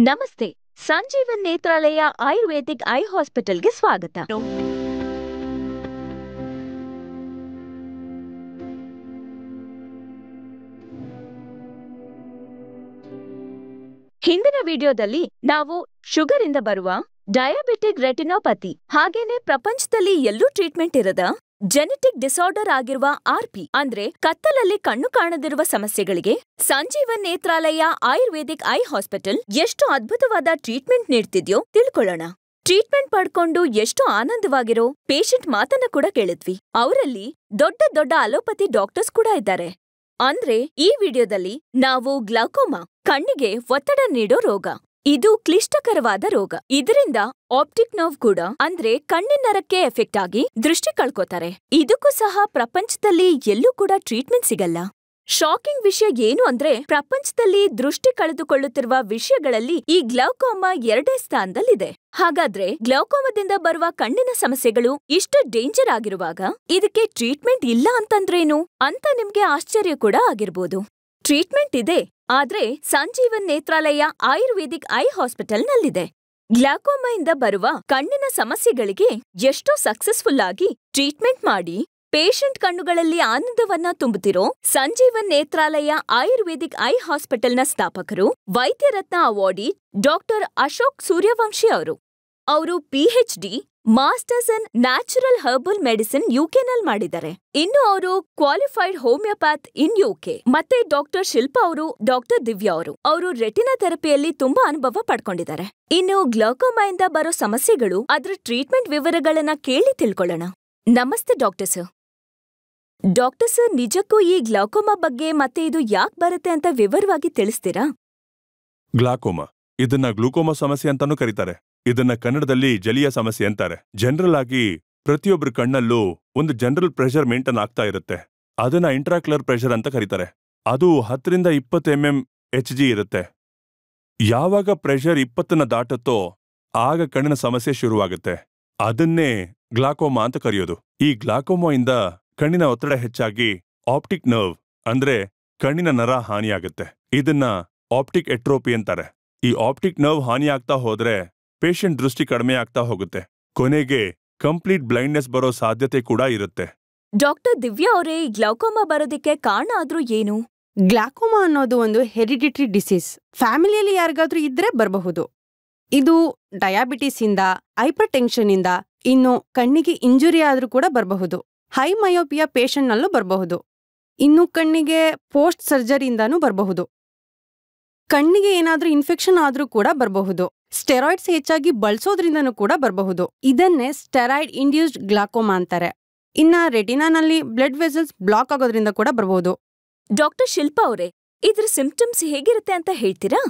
ನಮಸ್ತೆ. Sanjeevan Netralaya ayurvedic I ಹಾಸ್ಪಿಟಲ್ಗೆ ಸ್ವಾಗತ. ಹಿಂದಿನ ವಿಡಿಯೋದಲ್ಲಿ ನಾವು ಶುಗರ್ ಇಂದ ಬರುವ ಡಯಾಬಿಟಿಕ್ ರೆಟಿನೋಪತಿ ಹಾಗೇನೆ ಪ್ರಪಂಚದಲ್ಲಿ ಎಲ್ಲೂ ಟ್ರೀಟ್ಮೆಂಟ್ ಇರದ ಜೆನೆಟಿಕ್ ಡಿಸಾರ್ಡರ್ ಆಗಿರುವ ಆರ್ಪಿ ಅಂದ್ರೆ ಕತ್ತಲಲ್ಲಿ ಕಣ್ಣು ಕಾಣದಿರುವ ಸಮಸ್ಯೆಗಳಿಗೆ Sanjeevan Netralaya ayurvedic I hospital ಎಷ್ಟು ಅದ್ಭುತವಾದ ಟ್ರೀಟ್ಮೆಂಟ್ ನೀಡ್ತಿದ್ಯೋ ತಿಳ್ಕೊಳ್ಳೋಣ. ಟ್ರೀಟ್ಮೆಂಟ್ ಪಡ್ಕೊಂಡು ಎಷ್ಟು ಆನಂದವಾಗಿರೋ ಪೇಷಂಟ್ ಮಾತನ್ನ ಕೂಡ ಕೇಳಿದ್ವಿ. ಅವರಲ್ಲಿ ದೊಡ್ಡ ದೊಡ್ಡ ಅಲೋಪತಿ ಡಾಕ್ಟರ್ಸ್ ಕೂಡ ಇದ್ದಾರೆ. ಅಂದ್ರೆ ಈ ವಿಡಿಯೋದಲ್ಲಿ ನಾವು ಗ್ಲಾಕೋಮಾ, ಕಣ್ಣಿಗೆ ಒತ್ತಡ ನೀಡೋ ರೋಗ, ಇದು ಕ್ಲಿಷ್ಟಕರವಾದ ರೋಗ. ಇದರಿಂದ ಆಪ್ಟಿಕ್ ನರ್ವ್ ಕೂಡ ಅಂದ್ರೆ ಕಣ್ಣಿನ ನರಕ್ಕೆ ಎಫೆಕ್ಟ್ ಆಗಿ ದೃಷ್ಟಿ ಕಳ್ಕೋತಾರೆ. ಇದಕ್ಕೂ ಸಹ ಪ್ರಪಂಚದಲ್ಲಿ ಎಲ್ಲೂ ಕೂಡ ಟ್ರೀಟ್ಮೆಂಟ್ ಸಿಗಲ್ಲ. ಶಾಕಿಂಗ್ ವಿಷಯ ಏನು ಅಂದ್ರೆ ಪ್ರಪಂಚದಲ್ಲಿ ದೃಷ್ಟಿ ಕಳೆದುಕೊಳ್ಳುತ್ತಿರುವ ವಿಷಯಗಳಲ್ಲಿ ಈ ಗ್ಲಾಕೋಮಾ 2ನೇ ಸ್ಥಾನದಲ್ಲಿದೆ. ಹಾಗಾದ್ರೆ ಗ್ಲಾಕೋಮಾದಿಂದ ಬರುವ ಕಣ್ಣಿನ ಸಮಸ್ಯೆಗಳು ಇಷ್ಟು ಡೇಂಜರ್ ಆಗಿರುವಾಗ ಇದಕ್ಕೆ ಟ್ರೀಟ್ಮೆಂಟ್ ಇಲ್ಲ ಅಂತಂದ್ರೇನು ಅಂತ ನಿಮ್ಗೆ ಆಶ್ಚರ್ಯ ಕೂಡ ಆಗಿರ್ಬೋದು. ಟ್ರೀಟ್ಮೆಂಟ್ ಇದೆ, ಆದ್ರೆ ಸಂಜೀವನ್ ನೇತ್ರಾಲಯ ಆಯುರ್ವೇದಿಕ್ ಐ ಹಾಸ್ಪಿಟಲ್ನಲ್ಲಿದೆ. ಗ್ಲಾಕೋಮಾಯಿಂದ ಬರುವ ಕಣ್ಣಿನ ಸಮಸ್ಯೆಗಳಿಗೆ ಎಷ್ಟೋ ಸಕ್ಸಸ್ಫುಲ್ ಆಗಿ ಟ್ರೀಟ್ಮೆಂಟ್ ಮಾಡಿ ಪೇಷಂಟ್ ಕಣ್ಣುಗಳಲ್ಲಿ ಆನಂದವನ್ನ ತುಂಬುತ್ತಿರೋ ಸಂಜೀವನ್ ನೇತ್ರಾಲಯ ಆಯುರ್ವೇದಿಕ್ ಐ ಹಾಸ್ಪಿಟಲ್ನ ಸ್ಥಾಪಕರು ವೈದ್ಯರತ್ನ ಅವಾರ್ಡಿ ಡಾಕ್ಟರ್ ಅಶೋಕ್ ಸೂರ್ಯವಂಶಿ ಅವರು. ಅವರು PhD masters in natural herbal medicine ಯುಕೆನಲ್ಲಿ ಮಾಡಿದ್ದಾರೆ. ಇನ್ನು ಅವರು ಕ್ವಾಲಿಫೈಡ್ ಹೋಮಿಯೋಪ್ಯಾಥ್ ಇನ್ UK. ಮತ್ತೆ ಡಾಕ್ಟರ್ ಶಿಲ್ಪಾ ಅವರು, ಡಾಕ್ಟರ್ ದಿವ್ಯಾ ಅವರು ರೆಟಿನಾ ಥೆರಪಿಯಲ್ಲಿ ತುಂಬಾ ಅನುಭವ ಪಡ್ಕೊಂಡಿದ್ದಾರೆ. ಇನ್ನು ಗ್ಲಾಕೋಮಾಯಿಂದ ಬರೋ ಸಮಸ್ಯೆಗಳು, ಅದರ ಟ್ರೀಟ್ಮೆಂಟ್ ವಿವರಗಳನ್ನ ಕೇಳಿ ತಿಳ್ಕೊಳ್ಳೋಣ. ನಮಸ್ತೆ ಡಾಕ್ಟರ್ ಸರ್. ಡಾಕ್ಟರ್ ಸರ್, ನಿಜಕ್ಕೂ ಈ ಗ್ಲಾಕೋಮಾ ಬಗ್ಗೆ ಮತ್ತೆ ಇದು ಯಾಕೆ ಬರುತ್ತೆ ಅಂತ ವಿವರವಾಗಿ ತಿಳಿಸ್ತೀರಾ? ಗ್ಲಾಕೋಮಾ, ಇದನ್ನ ಗ್ಲೂಕೋಮಾ ಸಮಸ್ಯೆ ಅಂತಾನೂ ಕರೀತಾರೆ. ಇದನ್ನ ಕನ್ನಡದಲ್ಲಿ ಜಲೀಯ ಸಮಸ್ಯೆ ಅಂತಾರೆ. ಜನರಲ್ ಆಗಿ ಪ್ರತಿಯೊಬ್ಬರ ಕಣ್ಣಲ್ಲೂ ಒಂದು ಜನರಲ್ ಪ್ರೆಷರ್ ಮೇಂಟೈನ್ ಆಗ್ತಾ ಇರುತ್ತೆ. ಅದನ್ನ ಇಂಟ್ರಾಕ್ಯುಲರ್ ಪ್ರೆಷರ್ ಅಂತ ಕರೀತಾರೆ. ಅದು 10 ರಿಂದ 20 mm Hg ಇರುತ್ತೆ. ಯಾವಾಗ ಪ್ರೆಷರ್ 20ನ್ನ ದಾಟುತ್ತೋ ಆಗ ಕಣ್ಣಿನ ಸಮಸ್ಯೆ ಶುರುವಾಗುತ್ತೆ. ಅದನ್ನೇ ಗ್ಲಾಕೋಮಾ ಅಂತ ಕರೆಯೋದು. ಈ ಗ್ಲಾಕೋಮಾ ಇಂದ ಕಣ್ಣಿನ ಒತ್ತಡ ಹೆಚ್ಚಾಗಿ ಆಪ್ಟಿಕ್ ನರ್ವ್ ಅಂದ್ರೆ ಕಣ್ಣಿನ ನರ ಹಾನಿಯಾಗುತ್ತೆ. ಇದನ್ನ ಆಪ್ಟಿಕ್ ಎಟ್ರೋಪಿ ಅಂತಾರೆ. ಈ ಆಪ್ಟಿಕ್ ನರ್ವ್ ಹಾನಿಯಾಗ್ತಾ ಹೋದ್ರೆ ಪೇಷಂಟ್ ದೃಷ್ಟಿ ಕಡಿಮೆ ಆಗ್ತಾ ಹೋಗುತ್ತೆ. ಕೊನೆಗೆ ಕಂಪ್ಲೀಟ್ ಬ್ಲೈಂಡ್ನೆಸ್ ಬರೋ ಸಾಧ್ಯತೆ ಕೂಡ ಇರುತ್ತೆ. ಡಾಕ್ಟರ್ ದಿವ್ಯಾ ಅವರೇ, ಈ ಗ್ಲಾಕೋಮಾ ಬರೋದಕ್ಕೆ ಕಾರಣ ಆದ್ರೂ ಏನು? ಗ್ಲಾಕೋಮಾ ಅನ್ನೋದು ಒಂದು ಹೆರಿಡಿಟರಿ ಡಿಸೀಸ್. ಫ್ಯಾಮಿಲಿಯಲ್ಲಿ ಯಾರಿಗಾದ್ರೂ ಇದ್ರೆ ಬರಬಹುದು. ಇದು ಡಯಾಬಿಟಿಸ್ ಇಂದ, ಹೈಪರ್ ಟೆನ್ಷನ್ ಇಂದ, ಇನ್ನು ಕಣ್ಣಿಗೆ ಇಂಜುರಿ ಆದ್ರೂ ಕೂಡ ಬರಬಹುದು. ಹೈ ಮಯೋಪಿಯಾ ಪೇಷಂಟ್ ನಲ್ಲೂ ಬರಬಹುದು. ಇನ್ನು ಕಣ್ಣಿಗೆ ಪೋಸ್ಟ್ ಸರ್ಜರಿಯಿಂದಾನೂ ಬರಬಹುದು. ಕಣ್ಣಿಗೆ ಏನಾದ್ರೂ ಇನ್ಫೆಕ್ಷನ್ ಆದ್ರೂ ಕೂಡ ಬರಬಹುದು. ಸ್ಟೆರಾಯ್ಡ್ಸ್ ಹೆಚ್ಚಾಗಿ ಬಳಸೋದ್ರಿಂದನೂ ಕೂಡ ಬರಬಹುದು. ಇದನ್ನೇ ಸ್ಟೆರಾಯ್ಡ್ ಇಂಡ್ಯೂಸ್ಡ್ ಗ್ಲಾಕೋಮಾ ಅಂತಾರೆ. ಇನ್ನ ರೆಟಿನಾನಲ್ಲಿ ಬ್ಲಡ್ ವೆಸಲ್ಸ್ ಬ್ಲಾಕ್ ಆಗೋದ್ರಿಂದ ಕೂಡ ಬರಬಹುದು. ಡಾಕ್ಟರ್ ಶಿಲ್ಪಾ ಅವರೇ, ಇದ್ರ ಸಿಂಪ್ಟಮ್ಸ್ ಹೇಗಿರುತ್ತೆ ಅಂತ ಹೇಳ್ತೀರಾ?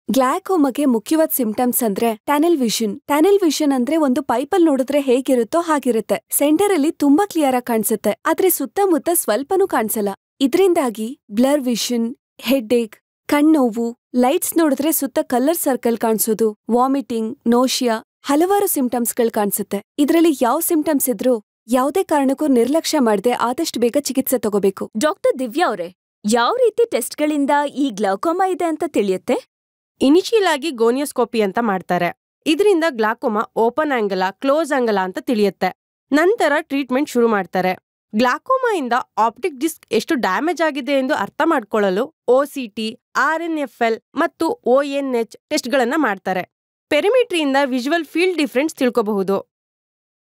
ಗ್ಲಾಕೋಮಾಗೆ ಮುಖ್ಯವಾದ ಸಿಂಪ್ಟಮ್ಸ್ ಅಂದ್ರೆ ಟನಲ್ ವಿಷನ್. ಟನಲ್ ವಿಷನ್ ಅಂದ್ರೆ ಒಂದು ಪೈಪಲ್ ನೋಡಿದ್ರೆ ಹೇಗಿರುತ್ತೋ ಹಾಗಿರುತ್ತೆ. ಸೆಂಟರ್ ಅಲ್ಲಿ ತುಂಬಾ ಕ್ಲಿಯರ್ ಆಗಿ ಕಾಣಿಸುತ್ತೆ, ಆದ್ರೆ ಸುತ್ತಮುತ್ತ ಸ್ವಲ್ಪನೂ ಕಾಣಿಸಲ್ಲ. ಇದರಿಂದಾಗಿ ಬ್ಲರ್ ವಿಷನ್, ಹೆಡ್ ಏಕ್, ಕಣ್ಣೋವು, ಲೈಟ್ಸ್ ನೋಡಿದ್ರೆ ಸುತ್ತ ಕಲರ್ ಸರ್ಕಲ್ ಕಾಣಿಸೋದು, ವಾಮಿಟಿಂಗ್, ನೋಶಿಯಾ, ಹಲವಾರು ಸಿಂಪ್ಟಮ್ಸ್ಗಳು ಕಾಣಿಸುತ್ತೆ. ಇದರಲ್ಲಿ ಯಾವ ಸಿಂಪ್ಟಮ್ಸ್ ಇದ್ರೂ ಯಾವುದೇ ಕಾರಣಕ್ಕೂ ನಿರ್ಲಕ್ಷ್ಯ ಮಾಡದೆ ಆದಷ್ಟು ಬೇಗ ಚಿಕಿತ್ಸೆ ತಗೋಬೇಕು. ಡಾಕ್ಟರ್ ದಿವ್ಯಾ ಅವರೇ, ಯಾವ ರೀತಿ ಟೆಸ್ಟ್ಗಳಿಂದ ಈ ಗ್ಲಾಕೋಮಾ ಇದೆ ಅಂತ ತಿಳಿಯುತ್ತೆ? ಇನಿಷಿಯಲ್ ಆಗಿ ಗೋನಿಯೋಸ್ಕೋಪಿ ಅಂತ ಮಾಡ್ತಾರೆ. ಇದರಿಂದ ಗ್ಲಾಕೋಮಾ ಓಪನ್ ಆಂಗಲ, ಕ್ಲೋಸ್ ಆಂಗಲ ಅಂತ ತಿಳಿಯುತ್ತೆ. ನಂತರ ಟ್ರೀಟ್ಮೆಂಟ್ ಶುರು ಮಾಡ್ತಾರೆ. ಗ್ಲಾಕೋಮಾ ಇಂದ ಆಪ್ಟಿಕ್ ಡಿಸ್ಕ್ ಎಷ್ಟು ಡ್ಯಾಮೇಜ್ ಆಗಿದೆ ಎಂದು ಅರ್ಥ ಮಾಡ್ಕೊಳ್ಳಲು OCT, RNFL ಮತ್ತು ONH ಟೆಸ್ಟ್ಗಳನ್ನ ಮಾಡ್ತಾರೆ. ಪೆರಿಮಿಟ್ರಿಯಿಂದ ವಿಜುವಲ್ ಫೀಲ್ಡ್ ಡಿಫರೆನ್ಸ್ ತಿಳ್ಕೋಬಹುದು.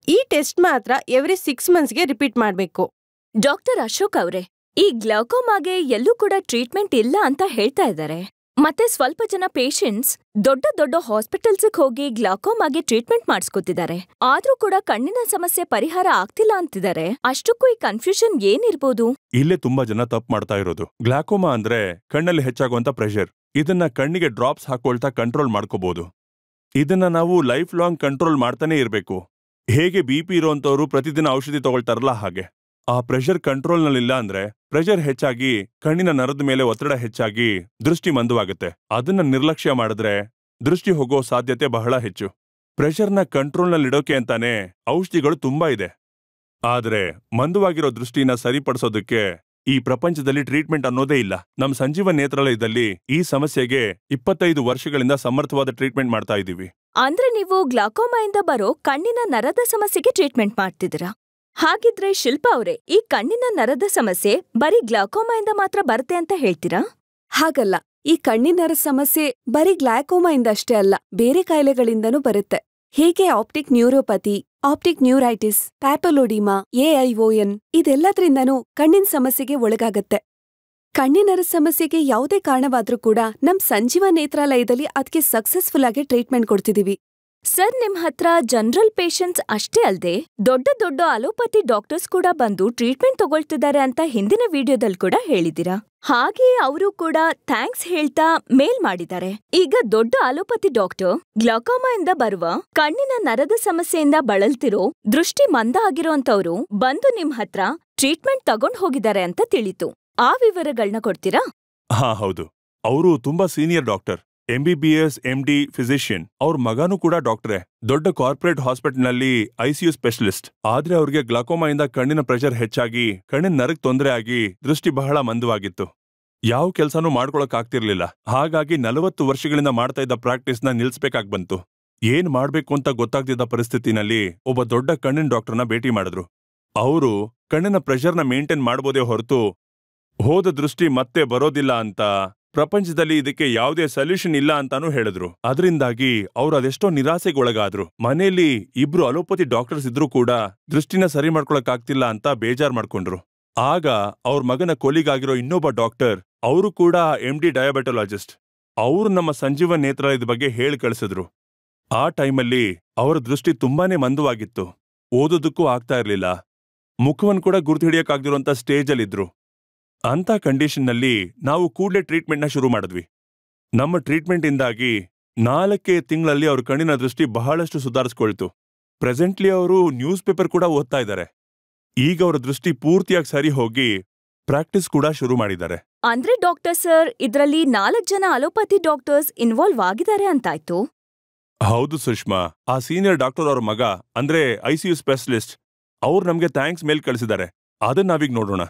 ಈ ಟೆಸ್ಟ್ ಮಾತ್ರ ಎವ್ರಿ 6 ಮಂತ್ಸ್ಗೆ ರಿಪೀಟ್ ಮಾಡಬೇಕು. ಡಾಕ್ಟರ್ ಅಶೋಕ್ ಅವರೇ, ಈ ಗ್ಲಾಕೋಮಾಗೆ ಎಲ್ಲೂ ಕೂಡ ಟ್ರೀಟ್ಮೆಂಟ್ ಇಲ್ಲ ಅಂತ ಹೇಳ್ತಾ ಇದ್ದಾರೆ. ಮತ್ತೆ ಸ್ವಲ್ಪ ಜನ ಪೇಷಂಟ್ಸ್ ದೊಡ್ಡ ದೊಡ್ಡ ಹಾಸ್ಪಿಟಲ್ಸ್ಗೆ ಹೋಗಿ ಗ್ಲಾಕೋಮಾಗೆ ಟ್ರೀಟ್ಮೆಂಟ್ ಮಾಡಿಸ್ಕೊತಿದ್ದಾರೆ. ಆದ್ರೂ ಕೂಡ ಕಣ್ಣಿನ ಸಮಸ್ಯೆ ಪರಿಹಾರ ಆಗ್ತಿಲ್ಲ ಅಂತಿದ್ದಾರೆ. ಅಷ್ಟಕ್ಕೂ ಈ ಕನ್ಫ್ಯೂಷನ್ ಏನಿರ್ಬೋದು? ಇಲ್ಲೇ ತುಂಬಾ ಜನ ತಪ್ಪು ಮಾಡ್ತಾ ಇರೋದು. ಗ್ಲಾಕೋಮಾ ಅಂದ್ರೆ ಕಣ್ಣಲ್ಲಿ ಹೆಚ್ಚಾಗುವಂತ ಪ್ರೆಷರ್. ಇದನ್ನ ಕಣ್ಣಿಗೆ ಡ್ರಾಪ್ಸ್ ಹಾಕೊಳ್ತಾ ಕಂಟ್ರೋಲ್ ಮಾಡ್ಕೋಬಹುದು. ಇದನ್ನ ನಾವು ಲೈಫ್ ಲಾಂಗ್ ಕಂಟ್ರೋಲ್ ಮಾಡ್ತಾನೆ ಇರಬೇಕು. ಹೇಗೆ BP ಇರೋಂಥವ್ರು ಪ್ರತಿದಿನ ಔಷಧಿ ತಗೊಳ್ತಾರಲ್ಲ ಹಾಗೆ. ಆ ಪ್ರೆಷರ್ ಕಂಟ್ರೋಲ್ನಲ್ಲಿಲ್ಲ ಅಂದ್ರೆ ಪ್ರೆಷರ್ ಹೆಚ್ಚಾಗಿ ಕಣ್ಣಿನ ನರದ ಮೇಲೆ ಒತ್ತಡ ಹೆಚ್ಚಾಗಿ ದೃಷ್ಟಿ ಮಂದವಾಗುತ್ತೆ. ಅದನ್ನ ನಿರ್ಲಕ್ಷ್ಯ ಮಾಡಿದ್ರೆ ದೃಷ್ಟಿ ಹೋಗೋ ಸಾಧ್ಯತೆ ಬಹಳ ಹೆಚ್ಚು. ಪ್ರೆಷರ್ನ ಕಂಟ್ರೋಲ್ನಲ್ಲಿಡೋಕೆ ಅಂತಾನೆ ಔಷಧಿಗಳು ತುಂಬಾ ಇದೆ. ಆದ್ರೆ ಮಂದವಾಗಿರೋ ದೃಷ್ಟಿನ ಸರಿಪಡಿಸೋದಕ್ಕೆ ಈ ಪ್ರಪಂಚದಲ್ಲಿ ಟ್ರೀಟ್ಮೆಂಟ್ ಅನ್ನೋದೇ ಇಲ್ಲ. ನಮ್ ಸಂಜೀವನ್ ನೇತ್ರಾಲಯದಲ್ಲಿ ಈ ಸಮಸ್ಯೆಗೆ 25 ವರ್ಷಗಳಿಂದ ಸಮರ್ಥವಾದ ಟ್ರೀಟ್ಮೆಂಟ್ ಮಾಡ್ತಾ ಇದೀವಿ. ಅಂದ್ರೆ ನೀವು ಗ್ಲಾಕೋಮಾಯಿಂದ ಬರೋ ಕಣ್ಣಿನ ನರದ ಸಮಸ್ಯೆಗೆ ಟ್ರೀಟ್ಮೆಂಟ್ ಮಾಡ್ತಿದ್ದೀರಾ? ಹಾಗಿದ್ರೆ ಶಿಲ್ಪಾ ಅವ್ರೆ, ಈ ಕಣ್ಣಿನ ನರದ ಸಮಸ್ಯೆ ಬರೀ ಗ್ಲಾಕೋಮಾಯಿಂದ ಮಾತ್ರ ಬರುತ್ತೆ ಅಂತ ಹೇಳ್ತೀರಾ? ಹಾಗಲ್ಲ, ಈ ಕಣ್ಣಿನರ ಸಮಸ್ಯೆ ಬರೀ ಗ್ಲಾಕೋಮಾಯಿಂದ ಅಷ್ಟೇ ಅಲ್ಲ, ಬೇರೆ ಕಾಯಿಲೆಗಳಿಂದನೂ ಬರುತ್ತೆ. ಹೇಗೆ optic neuropathy, optic neuritis, ಪ್ಯಾಪಲೋಡಿಮಾ, AION ಇದೆಲ್ಲದ್ರಿಂದನೂ ಕಣ್ಣಿನ ಸಮಸ್ಯೆಗೆ ಒಳಗಾಗತ್ತೆ. ಕಣ್ಣಿನರ ಸಮಸ್ಯೆಗೆ ಯಾವುದೇ ಕಾರಣವಾದ್ರೂ ಕೂಡ ನಮ್ ಸಂಜೀವ ನೇತ್ರಾಲಯದಲ್ಲಿ ಅದಕ್ಕೆ ಸಕ್ಸಸ್ಫುಲ್ ಆಗಿ ಟ್ರೀಟ್ಮೆಂಟ್ ಕೊಡ್ತಿದೀವಿ. ಸರ್, ನಿಮ್ ಹತ್ರ ಜನರಲ್ ಪೇಷಂಟ್ಸ್ ಅಷ್ಟೇ ಅಲ್ದೆ ದೊಡ್ಡ ದೊಡ್ಡ ಅಲೋಪತಿ ಡಾಕ್ಟರ್ಸ್ ಕೂಡ ಬಂದು ಟ್ರೀಟ್ಮೆಂಟ್ ತಗೊಳ್ತಿದ್ದಾರೆ ಅಂತ ಹಿಂದಿನ ವಿಡಿಯೋದಲ್ಲಿ ಕೂಡ ಹೇಳಿದಿರಾ. ಹಾಗೆ ಅವರು ಕೂಡ ಥ್ಯಾಂಕ್ಸ್ ಹೇಳ್ತಾ ಮೇಲ್ ಮಾಡಿದ್ದಾರೆ. ಈಗ ದೊಡ್ಡ ಅಲೋಪತಿ ಡಾಕ್ಟರ್ ಗ್ಲಾಕೋಮಾಯಿಂದ ಬರುವ ಕಣ್ಣಿನ ನರದ ಸಮಸ್ಯೆಯಿಂದ ಬಳಲ್ತಿರೋ ದೃಷ್ಟಿ ಮಂದ ಆಗಿರೋಂತವ್ರು ಬಂದು ನಿಮ್ ಹತ್ರ ಟ್ರೀಟ್ಮೆಂಟ್ ತಗೊಂಡ್ ಹೋಗಿದ್ದಾರೆ ಅಂತ ತಿಳಿತು. ಆ ವಿವರಗಳನ್ನ ಕೊಡ್ತೀರಾ? ಹಾ, ಹೌದು. ಅವರು ತುಂಬಾ senior doctor, MBBS MD physician. ಅವ್ರ ಮಗನೂ ಕೂಡ ಡಾಕ್ಟ್ರೇ, ದೊಡ್ಡ ಕಾರ್ಪೊರೇಟ್ ಹಾಸ್ಪಿಟಲ್ನಲ್ಲಿ ICU ಸ್ಪೆಷಲಿಸ್ಟ್. ಆದ್ರೆ ಅವ್ರಿಗೆ ಗ್ಲಾಕೋಮಾಯಿಂದ ಕಣ್ಣಿನ ಪ್ರೆಷರ್ ಹೆಚ್ಚಾಗಿ ಕಣ್ಣಿನ ನರಕ್ ತೊಂದರೆ ಆಗಿ ದೃಷ್ಟಿ ಬಹಳ ಮಂದವಾಗಿತ್ತು. ಯಾವ ಕೆಲ್ಸಾನೂ ಮಾಡ್ಕೊಳಕ್ ಆಗ್ತಿರ್ಲಿಲ್ಲ. ಹಾಗಾಗಿ 40 ವರ್ಷಗಳಿಂದ ಮಾಡ್ತಾ ಇದ್ದ ಪ್ರಾಕ್ಟೀಸ್ನ ನಿಲ್ಸ್ಬೇಕಾಗ್ ಬಂತು. ಏನ್ ಮಾಡ್ಬೇಕು ಅಂತ ಗೊತ್ತಾಗ್ತಿದ್ದ ಪರಿಸ್ಥಿತಿನಲ್ಲಿ ಒಬ್ಬ ದೊಡ್ಡ ಕಣ್ಣಿನ ಡಾಕ್ಟರ್ನ ಭೇಟಿ ಮಾಡಿದ್ರು. ಅವರು ಕಣ್ಣಿನ ಪ್ರೆಷರ್ನ ಮೇಂಟೈನ್ ಮಾಡ್ಬೋದೇ ಹೊರತು ಹೋದ ದೃಷ್ಟಿ ಮತ್ತೆ ಬರೋದಿಲ್ಲ ಅಂತ, ಪ್ರಪಂಚದಲ್ಲಿ ಇದಕ್ಕೆ ಯಾವುದೇ ಸೊಲ್ಯೂಷನ್ ಇಲ್ಲ ಅಂತಾನೂ ಹೇಳಿದ್ರು. ಅದರಿಂದಾಗಿ ಅವ್ರು ಅದೆಷ್ಟೋ ನಿರಾಸೆಗೊಳಗಾದ್ರು. ಮನೆಯಲ್ಲಿ 2 ಅಲೋಪತಿ ಡಾಕ್ಟರ್ಸ್ ಇದ್ರೂ ಕೂಡ ದೃಷ್ಟಿನ ಸರಿ ಮಾಡ್ಕೊಳಕ್ಕಾಗ್ತಿಲ್ಲ ಅಂತ ಬೇಜಾರ್ ಮಾಡ್ಕೊಂಡ್ರು. ಆಗ ಅವ್ರ ಮಗನ ಕೊಲಿಗಾಗಿರೋ ಇನ್ನೊಬ್ಬ ಡಾಕ್ಟರ್, ಅವರು ಕೂಡ MD ಡಯಾಬೆಟಾಲಜಿಸ್ಟ್, ಅವರು ನಮ್ಮ ಸಂಜೀವನ್ ನೇತ್ರಾಲಯದ ಬಗ್ಗೆ ಹೇಳಿ ಕಳಿಸಿದ್ರು. ಆ ಟೈಮಲ್ಲಿ ಅವರ ದೃಷ್ಟಿ ತುಂಬಾನೇ ಮಂದವಾಗಿತ್ತು. ಓದೋದಕ್ಕೂ ಆಗ್ತಾ ಇರ್ಲಿಲ್ಲ. ಮುಖವನ್ ಕೂಡ ಗುರ್ತು ಹಿಡಿಯಕ್ಕಾಗ್ದಿರೋಂಥ ಸ್ಟೇಜಲ್ಲಿದ್ರು. ಅಂತ ಕಂಡೀಷನ್ನಲ್ಲಿ ನಾವು ಕೂಡಲೇ ಟ್ರೀಟ್ಮೆಂಟ್ನ ಶುರು ಮಾಡಿದ್ವಿ. ನಮ್ಮ ಟ್ರೀಟ್ಮೆಂಟಿಂದಾಗಿ 4 ತಿಂಗಳಲ್ಲಿ ಅವ್ರ ಕಣ್ಣಿನ ದೃಷ್ಟಿ ಬಹಳಷ್ಟು ಸುಧಾರಿಸ್ಕೊಳ್ತು. ಪ್ರೆಸೆಂಟ್ಲಿ ಅವರು ನ್ಯೂಸ್ ಪೇಪರ್ ಕೂಡ ಓದ್ತಾ ಇದ್ದಾರೆ. ಈಗ ಅವರ ದೃಷ್ಟಿ ಪೂರ್ತಿಯಾಗಿ ಸರಿ ಹೋಗಿ ಪ್ರಾಕ್ಟೀಸ್ ಕೂಡ ಶುರು ಮಾಡಿದ್ದಾರೆ. ಅಂದ್ರೆ ಡಾಕ್ಟರ್ ಸರ್, ಇದ್ರಲ್ಲಿ 4 ಜನ ಅಲೋಪತಿ ಡಾಕ್ಟರ್ಸ್ ಇನ್ವಾಲ್ವ್ ಆಗಿದ್ದಾರೆ ಅಂತಾಯ್ತು? ಹೌದು ಸುಷ್ಮಾ. ಆ ಸೀನಿಯರ್ ಡಾಕ್ಟರ್ ಅವ್ರ ಮಗ, ಅಂದ್ರೆ ICU ಸ್ಪೆಷಲಿಸ್ಟ್, ಅವ್ರು ನಮ್ಗೆ ಥ್ಯಾಂಕ್ಸ್ ಮೇಲ್ ಕಳಿಸಿದ್ದಾರೆ. ಅದನ್ನ ನಾವೀಗ ನೋಡೋಣ.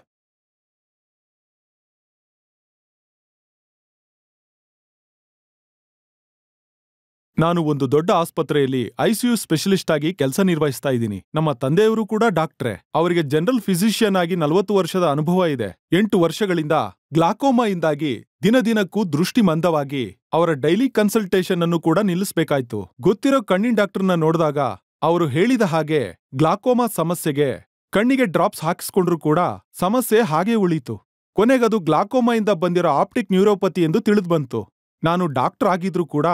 ನಾನು ಒಂದು ದೊಡ್ಡ ಆಸ್ಪತ್ರೆಯಲ್ಲಿ ICU ಸ್ಪೆಷಲಿಸ್ಟ್ ಆಗಿ ಕೆಲಸ ನಿರ್ವಹಿಸ್ತಾ ಇದ್ದೀನಿ. ನಮ್ಮ ತಂದೆಯವರು ಕೂಡ ಡಾಕ್ಟ್ರೇ. ಅವರಿಗೆ ಜನರಲ್ ಫಿಸಿಷಿಯನ್ ಆಗಿ 40 ವರ್ಷದ ಅನುಭವ ಇದೆ. 8 ವರ್ಷಗಳಿಂದ ಗ್ಲಾಕೋಮಾಯಿಂದಾಗಿ ದಿನದಿನಕ್ಕೂ ದೃಷ್ಟಿ ಮಂದವಾಗಿ ಅವರ ಡೈಲಿ ಕನ್ಸಲ್ಟೇಷನ್ ಅನ್ನು ಕೂಡ ನಿಲ್ಲಿಸಬೇಕಾಯ್ತು. ಗೊತ್ತಿರೋ ಕಣ್ಣಿನ ಡಾಕ್ಟರ್ನ ನೋಡಿದಾಗ ಅವರು ಹೇಳಿದ ಹಾಗೆ ಗ್ಲಾಕೋಮಾ ಸಮಸ್ಯೆಗೆ ಕಣ್ಣಿಗೆ ಡ್ರಾಪ್ಸ್ ಹಾಕಿಸ್ಕೊಂಡ್ರು ಕೂಡ ಸಮಸ್ಯೆ ಹಾಗೇ ಉಳೀತು. ಕೊನೆಗದು ಗ್ಲಾಕೋಮಾಯಿಂದ ಬಂದಿರೋ ಆಪ್ಟಿಕ್ ನ್ಯೂರೋಪತಿ ಎಂದು ತಿಳಿದ್ಬಂತು. ನಾನು ಡಾಕ್ಟರ್ ಆಗಿದ್ರೂ ಕೂಡ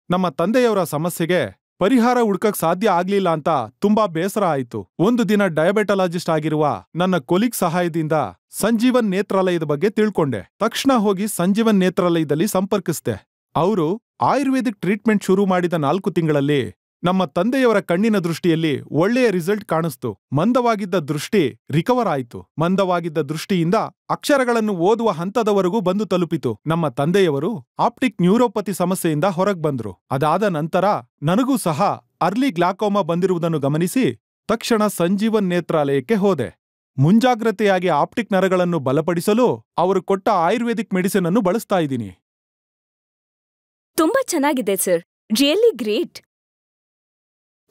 ನಮ್ಮ ತಂದೆಯವರ ಸಮಸ್ಯೆಗೆ ಪರಿಹಾರ ಹುಡ್ಕಕ್ ಸಾಧ್ಯ ಆಗ್ಲಿಲ್ಲ ಅಂತ ತುಂಬಾ ಬೇಸರ ಆಯ್ತು. ಒಂದು ದಿನ ಡಯಾಬೆಟಾಲಜಿಸ್ಟ್ ಆಗಿರುವ ನನ್ನ ಕೊಲೀಗ್ ಸಹಾಯದಿಂದ ಸಂಜೀವನ್ ನೇತ್ರಾಲಯದ ಬಗ್ಗೆ ತಿಳ್ಕೊಂಡೆ. ತಕ್ಷಣ ಹೋಗಿ ಸಂಜೀವನ್ ನೇತ್ರಾಲಯದಲ್ಲಿ ಸಂಪರ್ಕಿಸ್ದೆ. ಅವರು ಆಯುರ್ವೇದಿಕ್ ಟ್ರೀಟ್ಮೆಂಟ್ ಶುರು ಮಾಡಿದ 4 ತಿಂಗಳಲ್ಲಿ ನಮ್ಮ ತಂದೆಯವರ ಕಣ್ಣಿನ ದೃಷ್ಟಿಯಲ್ಲಿ ಒಳ್ಳೆಯ ರಿಸಲ್ಟ್ ಕಾಣಿಸ್ತು. ಮಂದವಾಗಿದ್ದ ದೃಷ್ಟಿ ರಿಕವರ್ ಆಯಿತು. ಮಂದವಾಗಿದ್ದ ದೃಷ್ಟಿಯಿಂದ ಅಕ್ಷರಗಳನ್ನು ಓದುವ ಹಂತದವರೆಗೂ ಬಂದು ತಲುಪಿತು. ನಮ್ಮ ತಂದೆಯವರು ಆಪ್ಟಿಕ್ ನ್ಯೂರೋಪತಿ ಸಮಸ್ಯೆಯಿಂದ ಹೊರಗ್ ಬಂದ್ರು. ಅದಾದ ನಂತರ ನನಗೂ ಸಹ ಅರ್ಲಿ ಗ್ಲಾಕೋಮಾ ಬಂದಿರುವುದನ್ನು ಗಮನಿಸಿ ತಕ್ಷಣ ಸಂಜೀವನ್ ನೇತ್ರಾಲಯಕ್ಕೆ ಹೋದೆ. ಮುಂಜಾಗ್ರತೆಯಾಗಿ ಆಪ್ಟಿಕ್ ನರಗಳನ್ನು ಬಲಪಡಿಸಲು ಅವರು ಕೊಟ್ಟ ಆಯುರ್ವೇದಿಕ್ ಮೆಡಿಸಿನ್ ಅನ್ನು ಬಳಸ್ತಾ ಇದ್ದೀನಿ. ತುಂಬಾ ಚೆನ್ನಾಗಿದೆ ಸರ್, ರಿಯಲಿ ಗ್ರೇಟ್.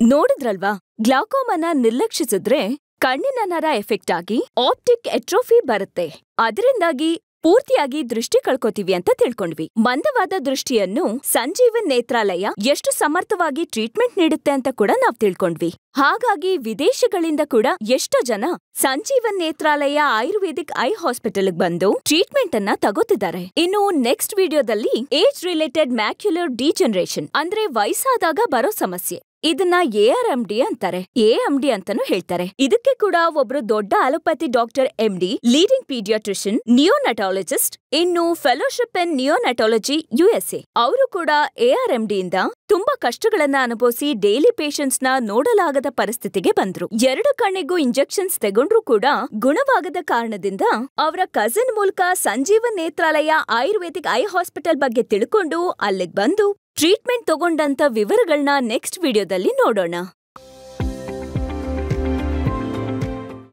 ನೋಡಿದ್ರಲ್ವಾ, ಗ್ಲಾಕೋಮನ ನಿರ್ಲಕ್ಷಿಸಿದ್ರೆ ಕಣ್ಣಿನ ನರ ಎಫೆಕ್ಟ್ ಆಗಿ ಆಪ್ಟಿಕ್ ಎಟ್ರೋಫಿ ಬರುತ್ತೆ. ಅದರಿಂದಾಗಿ ಪೂರ್ತಿಯಾಗಿ ದೃಷ್ಟಿ ಕಳ್ಕೋತೀವಿ ಅಂತ ತಿಳ್ಕೊಂಡ್ವಿ. ಮಂದವಾದ ದೃಷ್ಟಿಯನ್ನು ಸಂಜೀವನ್ ನೇತ್ರಾಲಯ ಎಷ್ಟು ಸಮರ್ಥವಾಗಿ ಟ್ರೀಟ್ಮೆಂಟ್ ನೀಡುತ್ತೆ ಅಂತ ಕೂಡ ನಾವ್ ತಿಳ್ಕೊಂಡ್ವಿ. ಹಾಗಾಗಿ ವಿದೇಶಗಳಿಂದ ಕೂಡ ಎಷ್ಟೋ ಜನ ಸಂಜೀವನ್ ನೇತ್ರಾಲಯ ಆಯುರ್ವೇದಿಕ್ ಐ ಹಾಸ್ಪಿಟಲ್ಗೆ ಬಂದು ಟ್ರೀಟ್ಮೆಂಟ್ ಅನ್ನ ತಗೋತಿದ್ದಾರೆ. ಇನ್ನು ನೆಕ್ಸ್ಟ್ ವಿಡಿಯೋದಲ್ಲಿ ಏಜ್ ರಿಲೇಟೆಡ್ ಮ್ಯಾಕ್ಯುಲರ್ ಡಿಜನರೇಷನ್ ಅಂದ್ರೆ ವಯಸ್ಸಾದಾಗ ಬರೋ ಸಮಸ್ಯೆ, ಇದನ್ನ ARMD ಅಂತಾರೆ, AMD ಅಂತಾನೂ ಹೇಳ್ತಾರೆ. ಇದಕ್ಕೆ ಕೂಡ ಒಬ್ರು ದೊಡ್ಡ allopathy doctor MD, leading paediatrician, neonatologist, ಇನ್ನು ಫೆಲೋಶಿಪ್ ಇನ್ ನಿಯೋನಟಾಲಜಿ USA. ಅವರು ಕೂಡ ARMD ಇಂದ ತುಂಬಾ ಕಷ್ಟಗಳನ್ನ ಅನುಭವಿಸಿ ಡೈಲಿ ಪೇಷಂಟ್ಸ್ ನ ನೋಡಲಾಗದ ಪರಿಸ್ಥಿತಿಗೆ ಬಂದ್ರು. 2 ಕಣ್ಣಿಗೂ ಇಂಜೆಕ್ಷನ್ಸ್ ತಗೊಂಡ್ರು ಕೂಡ ಗುಣವಾಗದ ಕಾರಣದಿಂದ ಅವರ ಕಸಿನ್ ಮೂಲಕ Sanjeevan Netralaya ayurvedic I hospital ಬಗ್ಗೆ ತಿಳ್ಕೊಂಡು ಅಲ್ಲಿಗೆ ಬಂದು ಟ್ರೀಟ್ಮೆಂಟ್ ತಗೊಂಡಂತ ವಿವರಗಳನ್ನ ನೆಕ್ಸ್ಟ್ ವಿಡಿಯೋದಲ್ಲಿ ನೋಡೋಣ.